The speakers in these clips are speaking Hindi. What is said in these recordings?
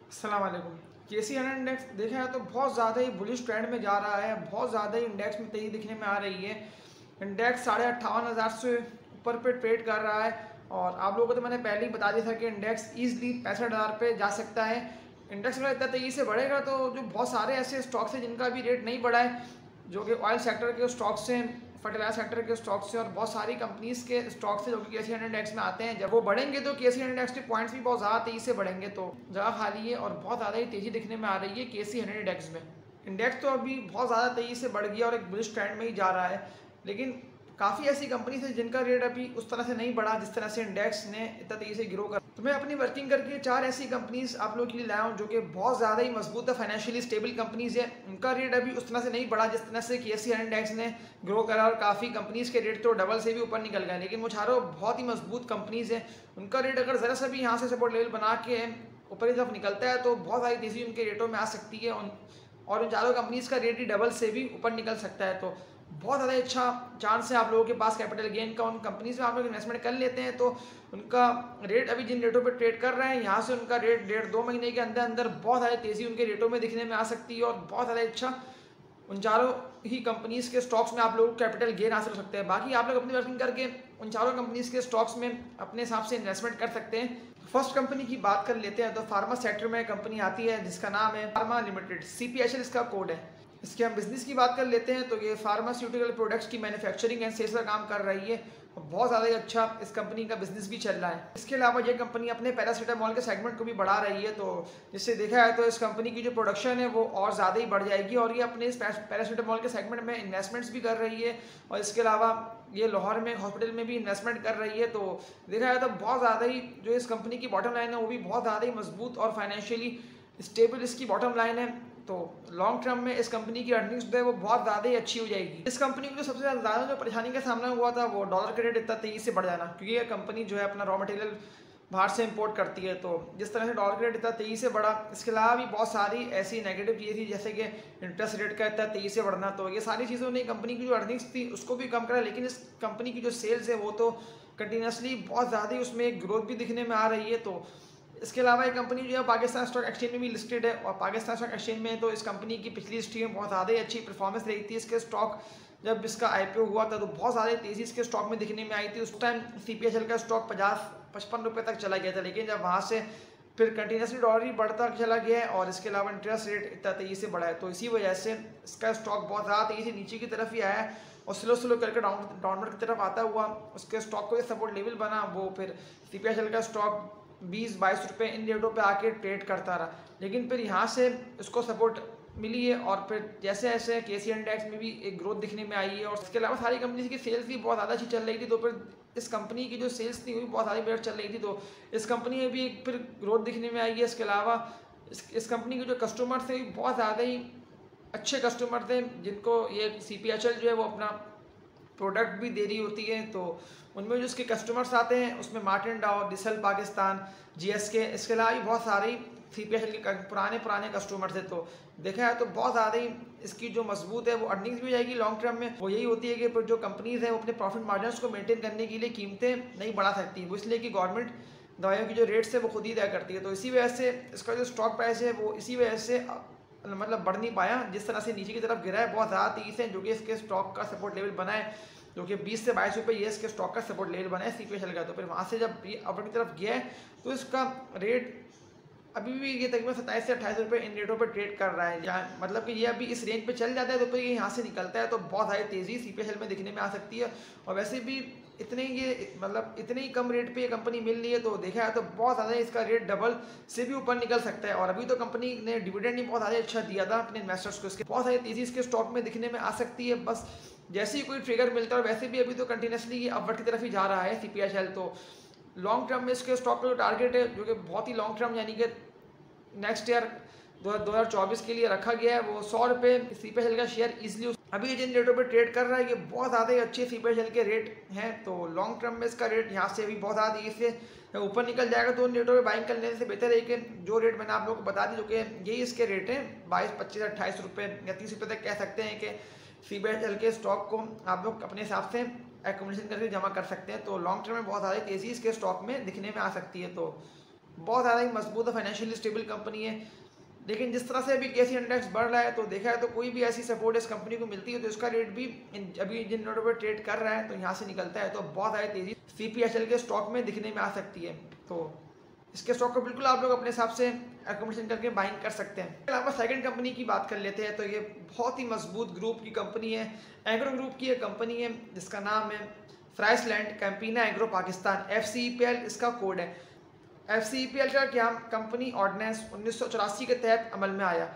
अस्सलाम वालेकुम। KC100 इंडेक्स देखा है तो बहुत ज़्यादा ही बुलिश ट्रेंड में जा रहा है। बहुत ज़्यादा ही इंडेक्स में तेज़ी दिखने में आ रही है। इंडेक्स 58,500 से ऊपर पे ट्रेड कर रहा है और आप लोगों को तो मैंने पहले ही बता दिया था कि इंडेक्स ईजिली 65,000 पे जा सकता है। इंडेक्स अगर इतना तेज़ी से बढ़ेगा तो जो बहुत सारे ऐसे स्टॉक्स हैं जिनका भी रेट नहीं बढ़ा है, जो कि ऑयल सेक्टर के स्टॉक्स हैं, फर्टिलाइजर सेक्टर के स्टॉक्स हैं और बहुत सारी कंपनीज के स्टॉक्स हैं जो कि KC100 इंडेक्स में आते हैं। जब वो बढ़ेंगे तो KC100 इंडेक्स के पॉइंट्स भी बहुत ज़्यादा तेज़ी से बढ़ेंगे, तो जगह खाली है और बहुत ज़्यादा ही तेज़ी दिखने में आ रही है KC100 इंडेक्स में। इंडेक्स तो अभी बहुत ज़्यादा तेज़ी से बढ़ गया और एक बुलिश ट्रेंड में ही जा रहा है, लेकिन काफ़ी ऐसी कंपनीज है जिनका रेट अभी उस तरह से नहीं बढ़ा जिस तरह से इंडेक्स ने इतना तेज़ी से ग्रो कर। तो मैं अपनी वर्किंग करके 4 ऐसी कंपनीज आप लोगों के लिए लाया हूँ जो कि बहुत ज़्यादा ही मजबूत है, फाइनेंशियली स्टेबल कंपनीज है। उनका रेट अभी उस तरह से नहीं बढ़ा जिस तरह से KC100 इंडेक्स ने ग्रो करा और काफ़ी कंपनीज के रेट तो डबल से भी ऊपर निकल गए, लेकिन वो चारों बहुत ही मजबूत कंपनीज है। उनका रेट अगर ज़रा सा भी यहाँ से सपोर्ट लेवल बना के ऊपर की तरफ निकलता है तो बहुत सारी तेज़ी उनके रेटों में आ सकती है और उन चारों कंपनीज का रेट ही डबल से भी ऊपर निकल सकता है। तो बहुत ज़्यादा अच्छा चांस है आप लोगों के पास कैपिटल गेन का। उन कंपनीज में आप लोग इन्वेस्टमेंट कर लेते हैं तो उनका रेट अभी जिन रेटों पे ट्रेड कर रहे हैं यहाँ से उनका रेट 1.5-2 महीने के अंदर अंदर बहुत ज़्यादा तेज़ी उनके रेटों में दिखने में आ सकती है और बहुत ज़्यादा अच्छा उन चारों ही कंपनीज के स्टॉक्स में आप लोग कैपिटल गेन हासिल कर सकते हैं। बाकी आप लोग अपनी वर्किंग करके उन चारों कंपनीज के स्टॉक्स में अपने हिसाब से इन्वेस्टमेंट कर सकते हैं। फर्स्ट कंपनी की बात कर लेते हैं तो फार्मा सेक्टर में कंपनी आती है जिसका नाम है फार्मा लिमिटेड, CPHL इसका कोड है। इसके हम बिजनेस की बात कर लेते हैं तो ये फार्मास्यूटिकल प्रोडक्ट्स की मैन्युफैक्चरिंग एंड सेल्स का काम कर रही है और बहुत ज़्यादा ही अच्छा इस कंपनी का बिजनेस भी चल रहा है। इसके अलावा ये कंपनी अपने पैरासीटामोल के सेगमेंट को भी बढ़ा रही है, तो जिससे देखा जाए तो इस कंपनी की जो प्रोडक्शन है वो और ज़्यादा ही बढ़ जाएगी और ये अपने इस पैरासीटामोल के सेगमेंट में इन्वेस्टमेंट्स भी कर रही है और इसके अलावा ये लाहौर में हॉस्पिटल में भी इन्वेस्टमेंट कर रही है। तो देखा जाए तो बहुत ज़्यादा ही जो इस कंपनी की बॉटम लाइन है वो भी बहुत ज़्यादा ही मजबूत और फाइनेंशियली स्टेबल इसकी बॉटम लाइन है। तो लॉन्ग टर्म में इस कंपनी की अर्निंग्स जो है वो बहुत ज़्यादा ही अच्छी हो जाएगी। इस कंपनी को जो सबसे ज़्यादा जो परेशानी का सामना हुआ था वो डॉलर का रेट इतना तेज़ी से बढ़ जाना, क्योंकि ये कंपनी जो है अपना रॉ मटेरियल बाहर से इंपोर्ट करती है। तो जिस तरह से डॉलर का रेट इतना तेज़ी से बढ़ा, इसके अलावा भी बहुत सारी ऐसी नेगेटिव चीज़ें थी जैसे कि इंटरेस्ट रेट का इतना तेज़ी से बढ़ना, तो ये सारी चीज़ों ने कंपनी की जो अर्निंग्स थी उसको भी कम करा। लेकिन इस कंपनी की जो सेल्स है वो तो कंटिन्यूसली बहुत ज़्यादा ही उसमें ग्रोथ भी दिखने में आ रही है। तो इसके अलावा ये कंपनी जो है पाकिस्तान स्टॉक एक्सचेंज में भी लिस्टेड है और पाकिस्तान स्टॉक एक्सचेंज में तो इस कंपनी की पिछली हिस्ट्री में बहुत ज़्यादा ही अच्छी परफॉर्मेंस रही थी। इसके स्टॉक जब इसका IPO हुआ था तो बहुत ज़्यादा तेज़ी इसके स्टॉक में दिखने में आई थी। उस टाइम CPHL का स्टॉक 50-55 रुपये तक चला गया था, लेकिन जब वहाँ से फिर कंटिन्यूसली डॉलर ही बढ़ता चला गया है और इसके अलावा इंटरेस्ट रेट इतना तेज़ी से बढ़ा है, तो इसी वजह से इसका स्टॉक बहुत ज़्यादा तेज़ी से नीचे की तरफ ही आया है और स्लो करके डाउनवर्ड की तरफ आता हुआ उसके स्टॉक को जो सपोर्ट लेवल बना वो फिर CPHL का स्टॉक 20-22 रुपये इन रेटों पे आके ट्रेड करता रहा। लेकिन फिर यहाँ से इसको सपोर्ट मिली है और फिर जैसे जैसे KC इंडेक्स में भी एक ग्रोथ दिखने में आई है और इसके अलावा सारी कंपनीज की सेल्स भी बहुत ज़्यादा अच्छी चल रही थी। तो फिर इस कंपनी की जो सेल्स थी वो भी बहुत ज़्यादा बेहतर चल रही थी, तो इस कंपनी में भी एक फिर ग्रोथ दिखने में आई है। इसके अलावा इस कंपनी के जो कस्टमर थे बहुत ज़्यादा ही अच्छे कस्टमर थे जिनको ये CPHL जो है वो अपना प्रोडक्ट भी दे रही होती है। तो उनमें जो उसके कस्टमर्स आते हैं उसमें मार्टिन डाउ, डिसल पाकिस्तान, GSK, इसके अलावा भी बहुत सारे CPHL के पुराने कस्टमर थे। तो देखा है तो बहुत ज़्यादा ही इसकी जो मजबूत है वो अर्निंग्स भी जाएगी लॉन्ग टर्म में। वो यही होती है कि जो कंपनीज है वो अपने प्रॉफिट मार्जिन को मेंटेन करने के लिए कीमतें नहीं बढ़ा सकती, वो इसलिए कि गवर्नमेंट दवाइयों की जो रेट्स है वो खुद ही तय करती है। तो इसी वजह से इसका जो स्टॉक प्राइस है वो इसी वजह से मतलब बढ़ नहीं पाया, जिस तरह से नीचे की तरफ गिरा है बहुत ज़्यादा तेज़ी से, जो कि इसके स्टॉक का सपोर्ट लेवल बना है जो कि 20 से 22 रुपये ये इसके स्टॉक का सपोर्ट लेवल बना है CPHL का। तो फिर वहाँ से जब ये अपर की तरफ गया है तो इसका रेट अभी भी ये तकरीबन 27 से 28 रुपये इन रेटों पर ट्रेड कर रहा है। जहाँ मतलब कि ये अभी इस रेंज पे चल जाता है तो फिर ये यहाँ से निकलता है तो बहुत सारी तेज़ी CPHL में दिखने में आ सकती है। और वैसे भी इतने ही कम रेट पे ये कंपनी मिल रही है, तो देखा है तो बहुत ज़्यादा इसका रेट डबल से भी ऊपर निकल सकता है। और अभी तो कंपनी ने डिविडेंड ही बहुत ज़्यादा अच्छा दिया था अपने इन्वेस्टर्स को, इसके बहुत सारी तेज़ी इसके स्टॉक में दिखने में आ सकती है। बस जैसे ही कोई ट्रिगर मिलता है, और वैसे भी अभी तो कंटिन्यूसली ये अपवर्ड की तरफ ही जा रहा है CPHL। तो लॉन्ग टर्म में इसके स्टॉक का जो टारगेट है जो कि बहुत ही लॉन्ग टर्म यानी कि नेक्स्ट ईयर 2024 के लिए रखा गया है वो 100 रुपये CPHL का शेयर इजीली अभी जिन रेटों पे ट्रेड कर रहा है ये बहुत ज़्यादा ही अच्छे CPHL के रेट हैं। तो लॉन्ग टर्म में इसका रेट यहाँ से भी बहुत ज़्यादा इससे ऊपर निकल जाएगा, तो उन रेटों पे बाइंग कर लेने से बेहतर है कि जो रेट मैंने आप लोगों को बता दी जो कि यही इसके रेट हैं 22, 25, 28 रुपये या 30 रुपये तक कह सकते हैं कि CPHL के स्टॉक को आप लोग अपने हिसाब से एक्यूमुलेशन करके जमा कर सकते हैं। तो लॉन्ग टर्म में बहुत ज़्यादा तेज़ी इसके स्टॉक में दिखने में आ सकती है। तो बहुत ज़्यादा ही मजबूत और फाइनेंशियली स्टेबल कंपनी है। लेकिन जिस तरह से अभी केसी इंडेक्स बढ़ रहा है तो देखा है तो कोई भी ऐसी सपोर्ट इस कंपनी को मिलती है तो इसका रेट भी अभी जिन नोटों पर ट्रेड कर रहा है तो यहाँ से निकलता है तो बहुत ज़्यादा तेज़ी CPHL के स्टॉक में दिखने में आ सकती है। तो इसके स्टॉक को बिल्कुल आप लोग अपने हिसाब से एकोमोडेशन करके बाइंग कर सकते हैं। इसके अलावा सेकंड कंपनी की बात कर लेते हैं तो ये बहुत ही मजबूत ग्रुप की कंपनी है, एग्रो ग्रुप की एक कंपनी है जिसका नाम है फ्राइसलैंड कैंपिना एग्रो पाकिस्तान, FCEPL इसका कोड है। FCEPL का क्या कंपनी ऑर्डिनेंस 1984 के तहत अमल में आया।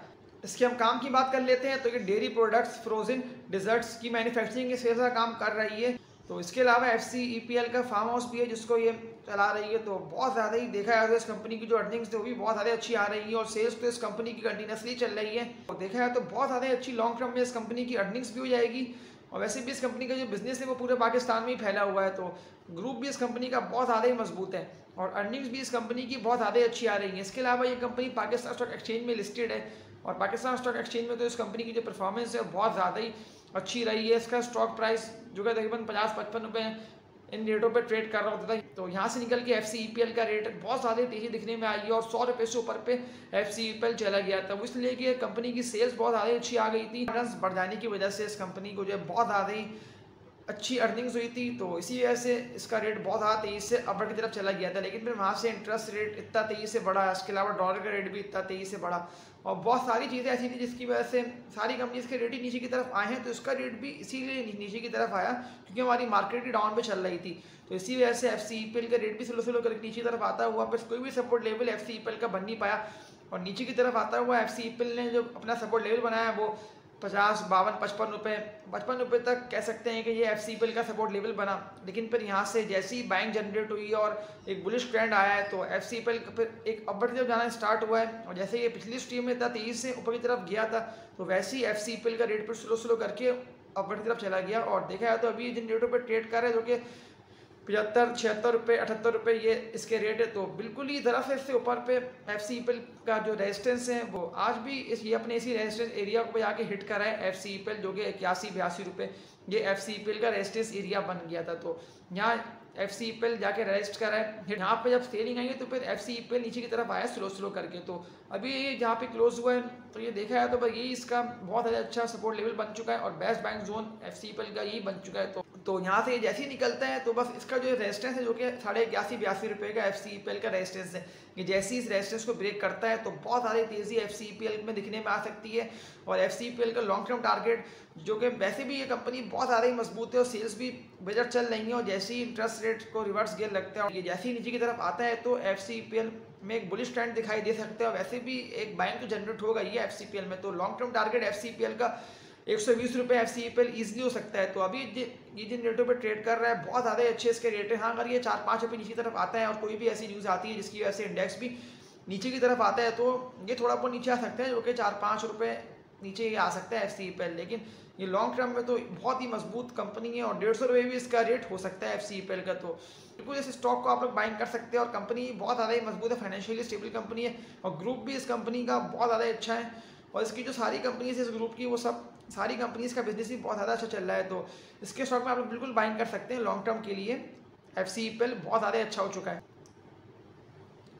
इसके हम काम की बात कर लेते हैं तो ये डेयरी प्रोडक्ट्स, फ्रोजन डिजर्ट्स की मैन्युफैक्चरिंग के सेल्स का काम कर रही है। तो इसके अलावा FCEPL का फार्म हाउस भी है जिसको ये चला रही है। तो बहुत ज़्यादा ही देखा है तो इस कंपनी की जो अर्निंग्स थे वो भी बहुत ज़्यादा अच्छी आ रही है और सेल्स तो इस कंपनी की कंटिन्यूसली चल रही है। तो देखा है तो बहुत ज़्यादा अच्छी लॉन्ग टर्म में इस कंपनी की अर्निंग्स भी हो जाएगी और वैसे भी इस कंपनी का जो बिजनेस है वो पूरे पाकिस्तान में ही फैला हुआ है। तो ग्रुप भी इस कंपनी का बहुत ज़्यादा ही मजबूत है और अर्निंग्स भी इस कंपनी की बहुत ज़्यादा अच्छी आ रही है। इसके अलावा ये कंपनी पाकिस्तान स्टॉक एक्सचेंज में लिस्टेड है और पाकिस्तान स्टॉक एक्सचेंज में तो इस कंपनी की जो परफॉर्मेंस है बहुत ज़्यादा ही अच्छी रही है। इसका स्टॉक प्राइस जो है तकरीबन 50-55 रुपये इन रेटों पे ट्रेड कर रहा होता था। तो यहाँ से निकल के FCEPL का रेट बहुत ज़्यादा तेज़ी दिखने में आई है और 100 रुपये से ऊपर पे FCEPL चला गया था। वो इसलिए कि कंपनी की सेल्स बहुत ज़्यादा अच्छी आ गई थी, रिटर्न्स बढ़ जाने की वजह से इस कंपनी को जो है बहुत ज़्यादा ही अच्छी अर्निंग्स हुई थी। तो इसी वजह से इसका रेट बहुत ज़्यादा तेज़ी से अपर की तरफ चला गया था। लेकिन फिर वहाँ से इंटरेस्ट रेट इतना तेज़ी से बढ़ा, इसके अलावा डॉलर का रेट भी इतना तेज़ी से बढ़ा और बहुत सारी चीज़ें ऐसी थी जिसकी वजह से सारी कंपनीज के रेट ही नीचे की तरफ आए हैं। तो इसका रेट भी इसीलिए नीचे की तरफ आया क्योंकि हमारी मार्केट ही डाउन पे चल रही थी। तो इसी वजह से FCEPL का रेट भी स्लो स्लो करके नीचे की तरफ आता हुआ बस कोई भी सपोर्ट लेवल FCEPL का बन नहीं पाया और नीचे की तरफ आता हुआ FCEPL ने जो अपना सपोर्ट लेवल बनाया वो 50, 52, 55 रुपये 55 रुपये तक कह सकते हैं कि ये FCEPL का सपोर्ट लेवल बना। लेकिन फिर यहाँ से जैसी ही बाइंग जनरेट हुई और एक बुलिश ट्रेंड आया है तो FCEPL फिर एक अपर की तरफ जाना स्टार्ट हुआ है और जैसे ये पिछली स्ट्रीम में था 23 से ऊपर की तरफ गया था तो वैसे ही FCEPL का रेट पर स्लो स्लो करके अपर की तरफ चला गया और देखा है तो अभी जिन रेटों पर ट्रेड कर रहे हैं जो कि 75, 76 रुपये, 78 रुपये ये इसके रेट है। तो बिल्कुल ही ज़रा से इससे ऊपर पे FCEPL का जो रेजिस्टेंस है वो आज भी ये अपने इसी रेजिस्टेंस एरिया को जाके हिट करा है FCEPL जो कि 81-82 रुपये ये FCEPL का रेजिस्टेंस एरिया बन गया था। तो यहाँ FCEPL जाके रेजिस्ट करा है, यहाँ पे जब सेलिंग आई है तो फिर FCEPL नीचे की तरफ आया स्लो स्लो करके। तो अभी ये जहाँ पे क्लोज हुआ है तो ये देखा है तो भाई यही इसका बहुत अच्छा सपोर्ट लेवल बन चुका है और बेस्ट बाइंग जोन FCEPL का यही बन चुका है। तो यहाँ से जैसे ही निकलता है तो बस इसका जो रेजिस्टेंस है जो कि 81-82 रुपये का FCEPL का रेजिस्टेंस है, ये जैसे ही इस रेजिस्टेंस को ब्रेक करता है तो बहुत ज़्यादा तेज़ी FCEPL में दिखने में आ सकती है। और FCEPL का लॉन्ग टर्म टारगेट जो कि वैसे भी ये कंपनी बहुत ज़्यादा ही मजबूत है और सेल्स भी बेहतर चल रही है और जैसे ही इंटरेस्ट रेट को रिवर्स गियर लगता है और ये जैसे ही नीचे की तरफ आता है तो FCEPL में एक बुलिश ट्रेंड दिखाई दे सकता है और वैसे भी एक बाइंग तो जनरेट होगा ये FCEPL में। तो लॉन्ग टर्म टारगेट FCEPL का 120 रुपये FCEPL ईजिली हो सकता है। तो अभी ये जिन रेटों पे ट्रेड कर रहा है बहुत ज़्यादा अच्छे इसके रेट है। हाँ अगर ये 4-5 रुपये नीचे की तरफ आता है और कोई भी ऐसी न्यूज़ आती है जिसकी वजह से इंडेक्स भी नीचे की तरफ आता है तो ये थोड़ा बहुत नीचे आ सकता है जो कि 4-5 रुपये नीचे ही आ सकता है FCEPL। लेकिन ये लॉन्ग टर्म में तो बहुत ही मजबूत कंपनी है और 150 रुपये भी इसका रेट हो सकता है FCEPL का। तो बिल्कुल इस स्टॉक को आप लोग बाइंग कर सकते हैं और कंपनी बहुत ज़्यादा ही मजबूत है, फाइनेंशियली स्टेबल कंपनी है और ग्रुप भी इस कंपनी का बहुत ज़्यादा अच्छा है और इसकी जो सारी कंपनीज है इस ग्रुप की वो सब सारी कंपनीज का बिजनेस भी बहुत ज़्यादा अच्छा चल रहा है। तो इसके स्टॉक में आप लोग बिल्कुल बाइंग कर सकते हैं लॉन्ग टर्म के लिए। FCEPL बहुत ज़्यादा अच्छा हो चुका है।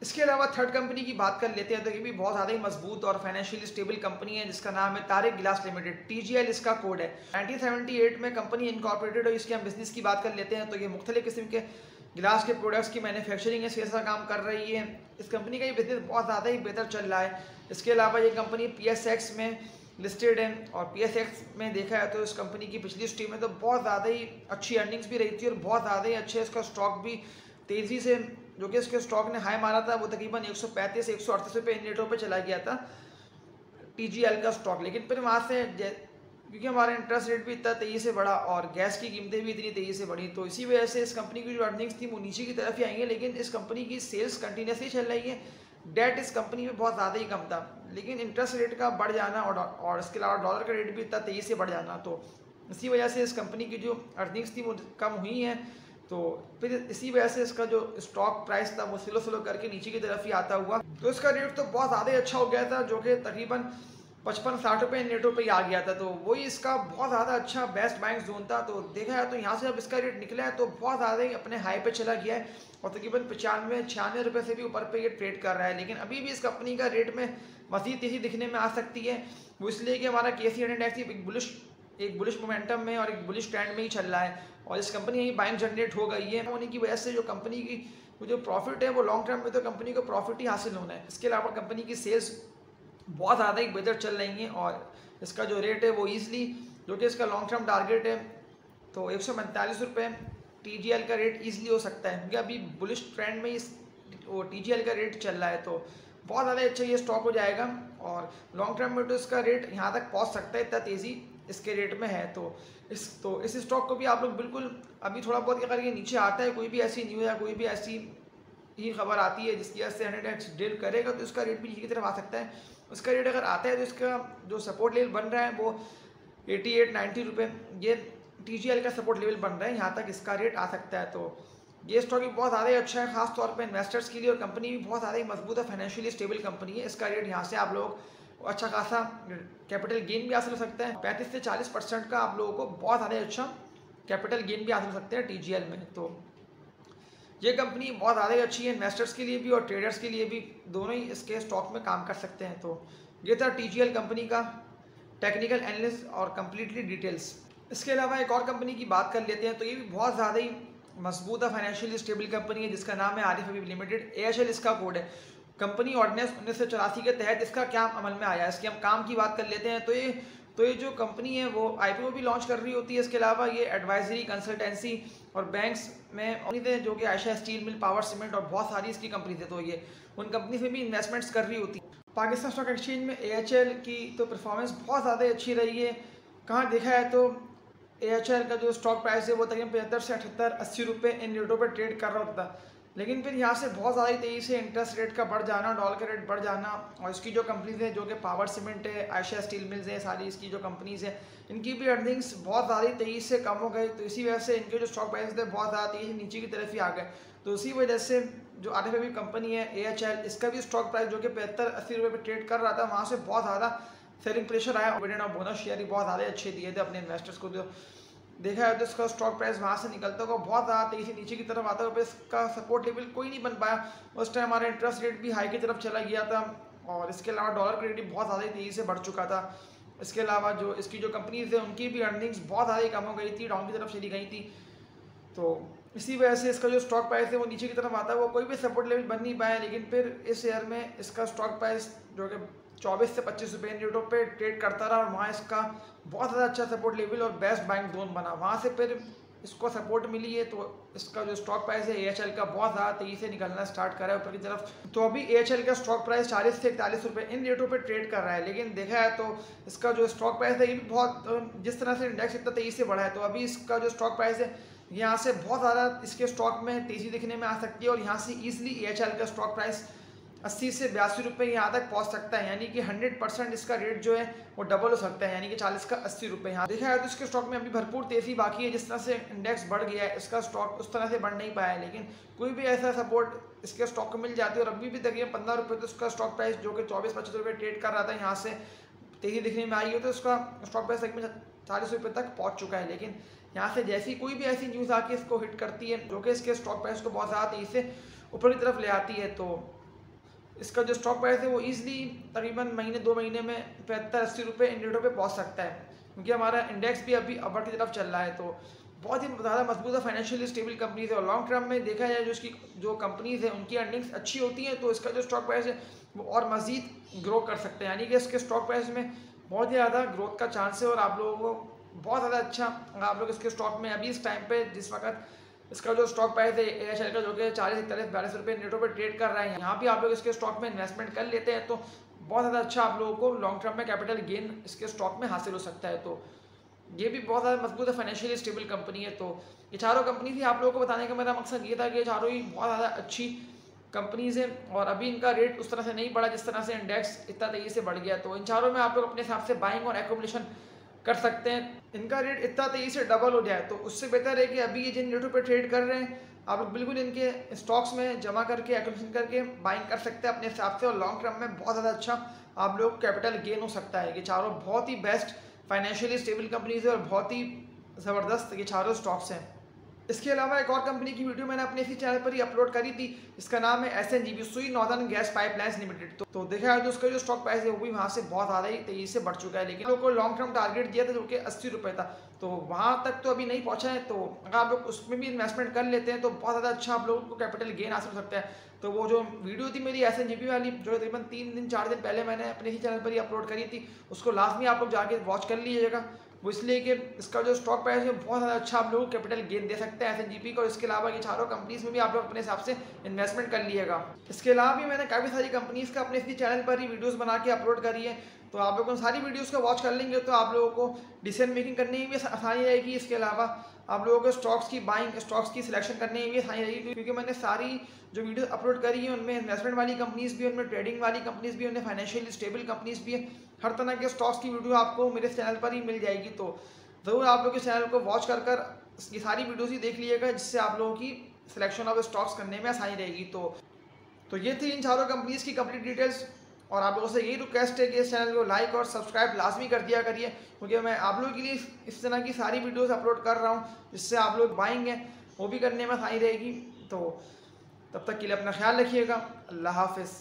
इसके अलावा थर्ड कंपनी की बात कर लेते हैं तो ये भी बहुत ज़्यादा ही मजबूत और फाइनेंशियली स्टेबल कंपनी है जिसका नाम है तारिक गिलास लिमिटेड, TGL इसका कोड है। 1978 में कंपनी इनकॉर्पोरेटेड और इसके हम बिजनेस की बात कर लेते हैं तो ये मुख्तलिफ किस्म के गिलास के प्रोडक्ट्स की मैन्युफैक्चरिंग इस का काम कर रही है। इस कंपनी का ये बिजनेस बहुत ज़्यादा ही बेहतर चल रहा है। इसके अलावा ये कंपनी PSX में लिस्टेड है और PSX में देखा है तो इस कंपनी की पिछली स्ट्रीम में तो बहुत ज़्यादा ही अच्छी अर्निंग्स भी रही थी और बहुत ज़्यादा ही अच्छे इसका स्टॉक भी तेज़ी से जो कि इसके स्टॉक ने हाई मारा था वो तकरीबन 135-138 रुपये इन रेटों पे चला गया था TGL का स्टॉक। लेकिन फिर वहाँ से क्योंकि हमारा इंटरेस्ट रेट भी इतना तेज़ी से बढ़ा और गैस की कीमतें भी इतनी तेज़ी से बढ़ी तो इसी वजह से इस कंपनी की जो अर्निंग्स थी वो नीचे की तरफ ही आएंगे। लेकिन इस कंपनी की सेल्स कंटिन्यूसली चल रही है, डेट इस कंपनी में बहुत ज़्यादा ही कम था लेकिन इंटरेस्ट रेट का बढ़ जाना और इसके अलावा डॉलर का रेट भी इतना तेज़ी से बढ़ जाना तो इसी वजह से इस कंपनी की जो अर्निंग्स थी वो कम हुई हैं। तो फिर इसी वजह से इसका जो स्टॉक प्राइस था वो स्लो करके नीचे की तरफ ही आता हुआ तो इसका रेट तो बहुत ज़्यादा ही अच्छा हो गया था जो कि तकरीबन 55-60 रुपये नेटो पे ही आ गया था। तो वही इसका बहुत ज़्यादा अच्छा बेस्ट बाइंग जोन था। तो देखा जाए तो यहाँ से अब इसका रेट निकला है तो बहुत ज़्यादा ही अपने हाई पे चला गया है और तकरीबन 95-96 रुपये से भी ऊपर पे ये ट्रेड कर रहा है। लेकिन अभी भी इस कंपनी का रेट में मज़ीद तेज़ी दिखने में आ सकती है। वो इसलिए कि हमारा KCN इंडेक्स एक बुलिश मोमेंटम में और एक बुलिश ट्रेंड में ही चल रहा है और इस कंपनी की बाइंग जनरेट हो गई है होने की वजह से जो कंपनी की जो प्रॉफिट है वो लॉन्ग टर्म में तो कंपनी को प्रॉफिट ही हासिल होना है। इसके अलावा कंपनी की सेल्स बहुत ज़्यादा ही बेहतर चल रही हैं और इसका जो रेट है वो ईज़िली जो कि इसका लॉन्ग टर्म टारगेट है तो 145 रुपये TGL का रेट ईज़िली हो सकता है क्योंकि अभी बुलिश ट्रेंड में इस TGL का रेट चल रहा है। तो बहुत ज़्यादा अच्छा ये स्टॉक हो जाएगा और लॉन्ग टर्म में तो इसका रेट यहाँ तक पहुँच सकता है, इतना तेज़ी इसके रेट में है। तो इस स्टॉक को भी आप लोग बिल्कुल अभी थोड़ा बहुत अगर ये नीचे आता है, कोई भी ऐसी न्यूज़ या कोई भी ऐसी ही खबर आती है जिसकी वजह से 100x डील करेगा तो इसका रेट भी नीचे की तरफ आ सकता है। उसका रेट अगर आता है तो इसका जो सपोर्ट लेवल बन रहा है वो 88-90 रुपये ये TGL का सपोर्ट लेवल बन रहा है, यहाँ तक इसका रेट आ सकता है। तो ये स्टॉक भी बहुत ज़्यादा ही अच्छा है खास तौर पे इन्वेस्टर्स के लिए और कंपनी भी बहुत ज़्यादा ही मजबूत है, फाइनेंशियली स्टेबल कंपनी है। इसका रेट यहाँ से आप लोग अच्छा खासा कैपिटल गेन भी हासिल हो सकता है, 35 से 40% का आप लोगों को बहुत ज़्यादा अच्छा कैपिटल गेन भी हासिल हो सकते हैं TGL में। तो ये कंपनी बहुत ज़्यादा ही अच्छी है, इन्वेस्टर्स के लिए भी और ट्रेडर्स के लिए भी, दोनों ही इसके स्टॉक में काम कर सकते हैं। तो ये था TGL कंपनी का टेक्निकल एनालिसिस और कम्प्लीटली डिटेल्स। इसके अलावा एक और कंपनी की बात कर लेते हैं तो ये भी बहुत ज़्यादा ही मजबूत है, फाइनेंशियली स्टेबल कंपनी है जिसका नाम है आरिफ हबीब लिमिटेड, AHL इसका कोड है। कंपनी ऑर्डिनेंस 1984 के तहत इसका क्या अमल में आया है, इसके हम काम की बात कर लेते हैं। तो ये जो कंपनी है वो IPO भी लॉन्च कर रही होती है। इसके अलावा ये एडवाइजरी, कंसल्टेंसी और बैंक्स में जो कि Ayesha steel mill, power cement और बहुत सारी इसकी कंपनीज है तो ये उन कंपनी में भी इन्वेस्टमेंट्स कर रही होती है। पाकिस्तान स्टॉक एक्सचेंज में AHL की तो परफॉर्मेंस बहुत ज़्यादा अच्छी रही है। कहाँ देखा है तो AHL का जो स्टॉक प्राइस है वो तकरीबन 75 से 78-80 रुपये इन रेटों पर ट्रेड कर रहा होता था, लेकिन फिर यहाँ से बहुत ज़्यादा तेज़ी से इंटरेस्ट रेट का बढ़ जाना, डॉलर का रेट बढ़ जाना और इसकी जो कंपनीज है जो कि पावर सीमेंट है, आयशा स्टील मिल्स है, सारी इसकी जो कंपनीज है इनकी भी अर्निंग्स बहुत ज़्यादा तेज़ी से कम हो गई। तो इसी वजह से इनके जो स्टॉक प्राइस थे बहुत ज़्यादा तेज़ी नीचे की तरफ ही आ गए। तो इसी वजह से जो आरिफ हबीब कंपनी है AHL, इसका भी स्टॉक प्राइस जो कि 75-80 रुपये पर ट्रेड कर रहा था वहाँ से बहुत ज़्यादा सेलिंग प्रेशर आया। डिविडेंड और बोनस शेयर ही बहुत ज़्यादा अच्छे दिए थे अपने इन्वेस्टर्स को। जो देखा है तो इसका स्टॉक प्राइस वहाँ से निकलता हुआ बहुत ज़्यादा तेज़ी से नीचे की तरफ आता हुआ, इसका सपोर्ट लेवल कोई नहीं बन पाया। उस टाइम हमारा इंटरेस्ट रेट भी हाई की तरफ चला गया था और इसके अलावा डॉलर का रेट भी बहुत ज़्यादा तेज़ी से बढ़ चुका था। इसके अलावा जो इसकी जो कंपनीज है उनकी भी अर्निंग्स बहुत ज़्यादा कम हो गई थी, डाउन की तरफ चली गई थी। तो इसी वजह से इसका जो स्टॉक प्राइस है वो नीचे की तरफ आता है, वो कोई भी सपोर्ट लेवल बन नहीं पाया। लेकिन फिर इस ईयर में इसका स्टॉक प्राइस जो कि 24 से 25 रुपये इन रेटों पे ट्रेड करता रहा और वहाँ इसका बहुत ज़्यादा अच्छा सपोर्ट लेवल और बेस्ट बाइंग जोन बना, वहाँ से फिर इसको सपोर्ट मिली है। तो इसका जो स्टॉक प्राइस है AHL का बहुत ज़्यादा तेज़ी से निकलना स्टार्ट करा है ऊपर की तरफ। तो अभी AHL का स्टॉक प्राइस 40 से 41 रुपये इन रेटों पे ट्रेड कर रहा है। लेकिन देखा है तो इसका जो स्टॉक प्राइस है ये भी बहुत, जिस तरह से इंडेक्स इतना तेज़ी से बढ़ा है तो अभी इसका जो स्टॉक प्राइस है यहाँ से बहुत ज़्यादा इसके स्टॉक में तेज़ी दिखने में आ सकती है और यहाँ से ईजिली AHL का स्टॉक प्राइस 80 से 82 रुपये यहाँ तक पहुँच सकता है, यानी कि 100% इसका रेट जो है वो डबल हो सकता है, यानी कि 40 का 80 रुपये। यहाँ देखा है तो इसके स्टॉक में अभी भरपूर तेज़ी बाकी है। जिस तरह से इंडेक्स बढ़ गया है इसका स्टॉक उस तरह से बढ़ नहीं पाया है, लेकिन कोई भी ऐसा सपोर्ट इसके स्टॉक को मिल जाती है और अभी भी तकरीबन 15 रुपये तो इसका स्टॉक प्राइस जो कि 24-25 रुपये ट्रेड कर रहा था यहाँ से तेज़ी दिखने में आई है तो इसका स्टॉक प्राइस तकरीबन 40 रुपये तक पहुँच चुका है। लेकिन यहाँ से जैसी कोई भी ऐसी न्यूज़ आके इसको हिट करती है जो कि इसके स्टॉक प्राइस को बहुत ज़्यादा तेज़ी से ऊपर की तरफ ले आती है तो इसका जो स्टॉक प्राइस है वो ईजिली तकरीबन महीने 2 महीने में 75-80 रुपये इन रेटों पे पहुँच सकता है, क्योंकि हमारा इंडेक्स भी अभी अपर की तरफ चल रहा है। तो बहुत ही ज़्यादा मजबूत है, फाइनेंशियली स्टेबल कंपनीज है और लॉन्ग टर्म में देखा जाए जो इसकी जो कंपनीज है उनकी अर्निंग्स अच्छी होती हैं तो इसका जो स्टॉक प्राइस है वो और मज़ीद ग्रो कर सकते हैं, यानी कि इसके स्टॉक प्राइस में बहुत ही ज़्यादा ग्रोथ का चांस है और आप लोगों को बहुत ज़्यादा अच्छा, अगर आप लोग इसके स्टॉक में अभी इस टाइम पे जिस वक्त इसका जो स्टॉक प्राइस है AHL का जो कि 40-41-42 रुपये नेटों पे ट्रेड कर रहा है, यहाँ भी आप लोग इसके स्टॉक में इन्वेस्टमेंट कर लेते हैं तो बहुत ज़्यादा अच्छा आप लोगों को लॉन्ग टर्म में कैपिटल गेन इसके स्टॉक में हासिल हो सकता है। तो ये भी बहुत ज़्यादा मजबूत है, फाइनेंशियली स्टेबल कंपनी है। तो ये चारों कंपनी थी आप लोगों को बताने का मेरा मकसद ये था कि ये चारों ही बहुत ज़्यादा अच्छी कंपनीज है और अभी इनका रेट उस तरह से नहीं बढ़ा जिस तरह से इंडेक्स इतना तेज़ी से बढ़ गया। तो इन चारों में आप लोग अपने हिसाब से बाइंग और एक्यूमुलेशन कर सकते हैं। इनका रेट इतना तेज़ी से डबल हो जाए तो उससे बेहतर है कि अभी ये जिन रेटों पे ट्रेड कर रहे हैं आप लोग बिल्कुल इनके स्टॉक्स में जमा करके एक्यूमुलेशन करके बाइंग कर सकते हैं अपने हिसाब से और लॉन्ग टर्म में बहुत ज़्यादा अच्छा आप लोग कैपिटल गेन हो सकता है। ये चारों बहुत ही बेस्ट फाइनेंशियली स्टेबल कंपनीज है और बहुत ही ज़बरदस्त ये चारों स्टॉक्स हैं। इसके अलावा एक और कंपनी की वीडियो मैंने अपने इसी चैनल पर ही अपलोड करी थी, इसका नाम है SNGP, सुई नॉर्दर्न गैस पाइपलाइंस लिमिटेड। तो देखा है तो उसका जो स्टॉक प्राइस है वो भी वहाँ से बहुत ज़्यादा ही तेज़ी से बढ़ चुका है, लेकिन लोगों को लॉन्ग टर्म टारगेट दिया था जो कि 80 रुपये था, तो वहाँ तक तो अभी नहीं पहुँचा है। तो अगर आप लोग उसमें भी इन्वेस्टमेंट कर लेते हैं तो बहुत ज़्यादा अच्छा आप लोगों को कैपिटल गेन हासिल हो सकता है। तो वो जो वीडियो थी मेरी SNGP वाली, जो तकरीबन 3-4 दिन पहले मैंने अपने ही चैनल पर ही अपलोड करी थी, उसको लाजमी आप लोग जाके वॉच कर लीजिएगा। वो इसलिए कि इसका जो स्टॉक प्राइस है बहुत ज़्यादा अच्छा आप लोगों को कैपिटल गेन दे सकते हैं SNGP को। और इसके अलावा ये चारों कंपनीज में भी आप लोग अपने हिसाब से इन्वेस्टमेंट कर लिएगा। इसके अलावा भी मैंने काफ़ी सारी कंपनीज का अपने इसी चैनल पर ही वीडियोस बना के अपलोड करी है, तो आप लोग उन सारी वीडियोस को वॉच कर लेंगे तो आप लोगों को डिसीजन मेकिंग करने में भी आसानी रहेगी। इसके अलावा आप लोगों को स्टॉक्स की बाइंग, स्टॉक्स की सिलेक्शन करने में भी आसानी रहेगी, क्योंकि मैंने सारी जो वीडियो अपलोड करी है उनमें इन्वेस्टमेंट वाली कंपनीज भी, उनमें ट्रेडिंग वाली कंपनीज भी, उनमें फाइनेंशियली स्टेबल कंपनीज भी है। हर तरह के स्टॉक्स की वीडियो आपको मेरे चैनल पर ही मिल जाएगी। तो ज़रूर आप लोग इस चैनल को वॉच कर ये सारी वीडियोस ही देख लीजिएगा, जिससे आप लोगों की सिलेक्शन ऑफ स्टॉक्स करने में आसानी रहेगी। तो ये थी इन चारों कंपनीज की कंप्लीट डिटेल्स, और आप लोगों से यही रिक्वेस्ट है कि इस चैनल को लाइक और सब्सक्राइब लाजमी कर दिया करिए, क्योंकि मैं आप लोगों के लिए इस तरह की सारी वीडियोस अपलोड कर रहा हूँ, जिससे आप लोग बाइंग हैं वो भी करने में आसानी रहेगी। तो तब तक के लिए अपना ख्याल रखिएगा। अल्लाह हाफिज़।